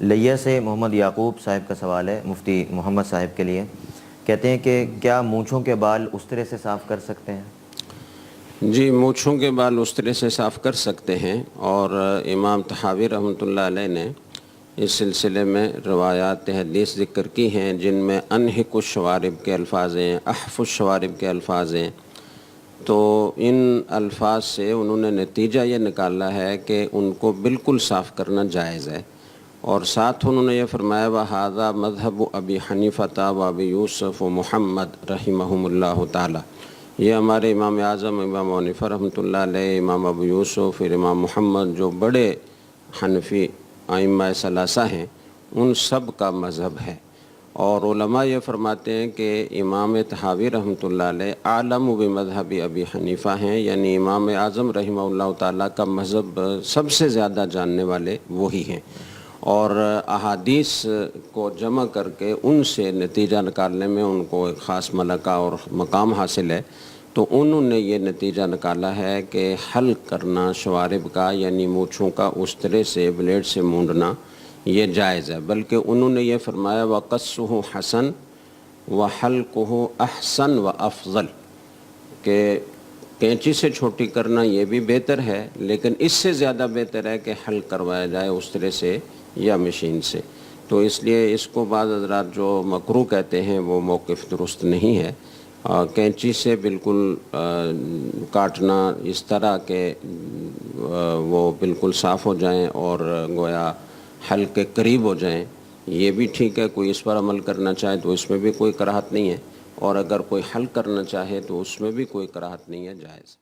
لیا سے محمد یعقوب صاحب کا سوال ہے مفتی محمد صاحب کے لیے. کہتے ہیں کہ کیا مونچھوں کے بال استرے سے صاف کر سکتے ہیں؟ جی، مونچھوں کے بال استرے سے صاف کر سکتے ہیں، اور امام طحاوی رحمۃ اللہ علیہ نے اس سلسلے میں روایات حدیث ذکر کی ہیں جن میں انحک الشوارب کے الفاظ ہیں، احف الشوارب کے الفاظ ہیں. تو ان الفاظ سے انہوں نے نتیجہ یہ نکالا ہے کہ ان کو بالکل صاف کرنا جائز ہے، اور ساتھ انہوں نے یہ فرمایا وَهَذَا مذہب ابی حنیفہ و ابی یوسف و محمد رحمہم اللہ تعالی. یہ ہمارے امام اعظم امام حنیفہ رحمۃ اللہ علیہ، امام ابو یوسف، پھر امام محمد، جو بڑے حنفی ائمہ ثلاثہ ہیں، ان سب کا مذہب ہے. اور علماء یہ فرماتے ہیں کہ امام طحاوی رحمۃ اللہ علیہ عالم بمذہب ابی حنیفہ ہیں، یعنی امام اعظم رحمہ اللہ تعالیٰ کا مذہب سب سے زیادہ جاننے والے وہی ہیں، اور احادیث کو جمع کر کے ان سے نتیجہ نکالنے میں ان کو ایک خاص ملکہ اور مقام حاصل ہے. تو انہوں نے یہ نتیجہ نکالا ہے کہ حلق کرنا شوارب کا، یعنی مونچھوں کا استرے سے بلیڈ سے مونڈنا، یہ جائز ہے. بلکہ انہوں نے یہ فرمایا وَقَصُّهُ حَسَن وَحَلْقُهُ أَحْسَن وَأَفْضَل، کہ کینچی سے چھوٹی کرنا یہ بھی بہتر ہے، لیکن اس سے زیادہ بہتر ہے کہ حلق کروایا جائے استرے سے یا مشین سے. تو اس لیے اس کو بعض حضرات جو مکروہ کہتے ہیں وہ موقف درست نہیں ہے. کینچی سے بالکل کاٹنا اس طرح کہ وہ بالکل صاف ہو جائیں اور گویا حلق کے قریب ہو جائیں، یہ بھی ٹھیک ہے. کوئی اس پر عمل کرنا چاہے تو اس میں بھی کوئی کراہت نہیں ہے، اور اگر کوئی حلق کرنا چاہے تو اس میں بھی کوئی کراہت نہیں ہے، جائز.